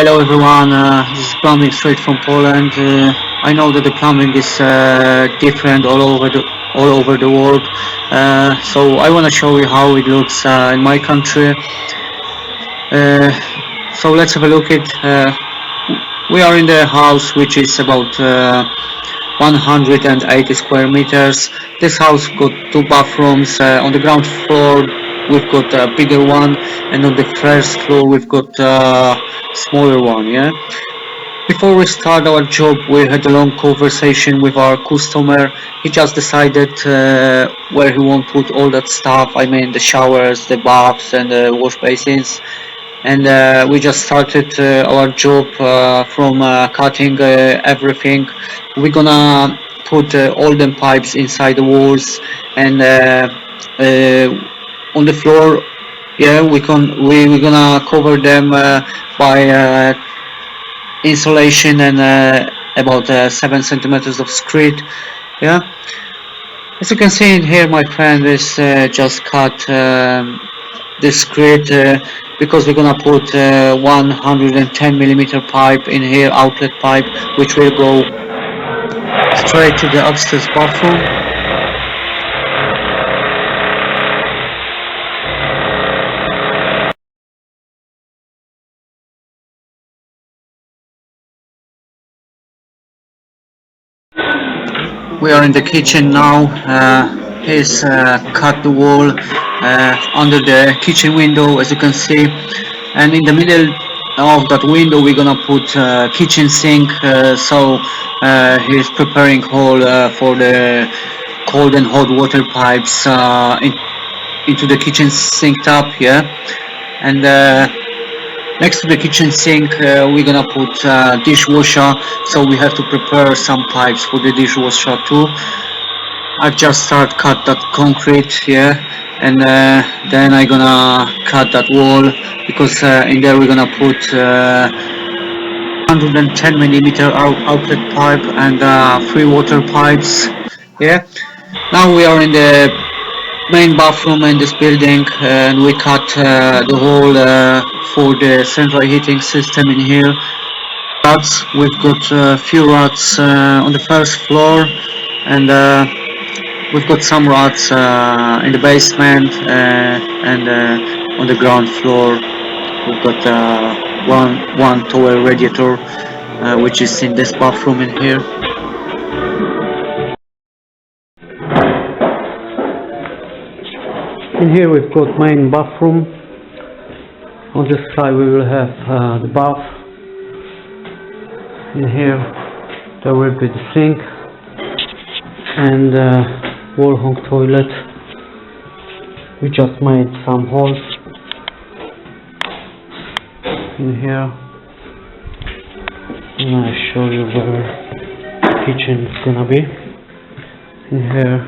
Hello everyone, this is plumbing straight from Poland. I know that the plumbing is different all over the world. So I want to show you how it looks in my country. Uh, so let's have a look at. We are in the house which is about 180 square meters. This house got two bathrooms. On the ground floor we've got a bigger one, and on the first floor we've got a smaller one. Yeah. Before we start our job, we had a long conversation with our customer. He just decided where he won't put all that stuff. I mean, the showers, the baths, and the wash basins. And we just started our job from cutting everything. We're gonna put all the pipes inside the walls and on the floor. Yeah, we're gonna cover them by insulation and about 7 centimeters of screed. Yeah, as you can see in here, my friend is just cut the screed because we're gonna put 110 millimeter pipe in here, outlet pipe, which will go straight to the upstairs bathroom. We are in the kitchen now. He's cut the wall under the kitchen window, as you can see, and in the middle of that window we're gonna put kitchen sink. So he's preparing hole for the cold and hot water pipes into the kitchen sink tap. Yeah, and next to the kitchen sink we're gonna put dishwasher, so we have to prepare some pipes for the dishwasher too. I've just started cut that concrete, yeah, and then I'm gonna cut that wall because in there we're gonna put 110 millimeter outlet pipe and 3 water pipes. Yeah, now we are in the main bathroom in this building, and we cut the hole for the central heating system in here. Rods, we've got a few rods on the first floor, and we've got some rods in the basement and on the ground floor. We've got one tower radiator which is in this bathroom in here. In here we've got main bathroom. On this side we will have the bath. In here there will be the sink and wall hung toilet. We just made some holes in here. I'm gonna show you where the kitchen is gonna be. In here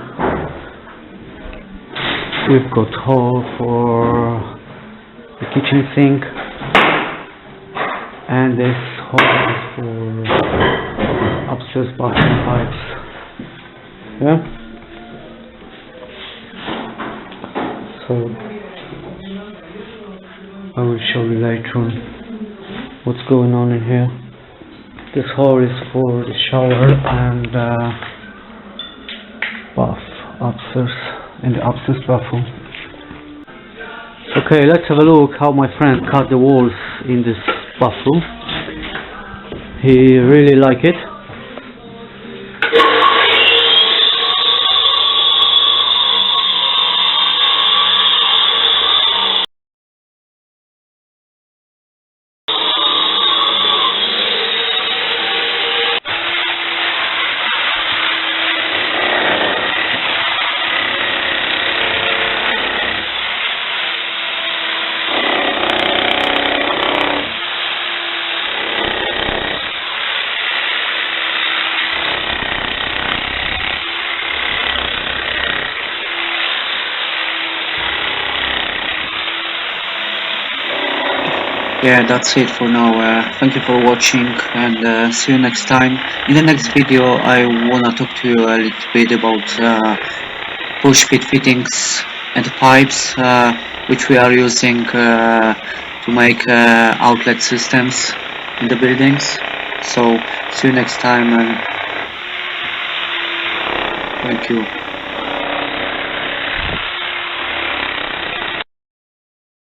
we've got hole for the kitchen sink, and this hole is for upstairs bathroom pipes. Yeah. So I will show you later on what's going on in here. This hole is for the shower and bath upstairs, in the upstairs bathroom. Okay, let's have a look how my friend cut the walls in this bathroom. He really liked it. Yeah, that's it for now. Thank you for watching, and see you next time. In the next video I wanna talk to you a little bit about push fit fittings and pipes which we are using to make outlet systems. in the buildings. So see you next time, and thank you.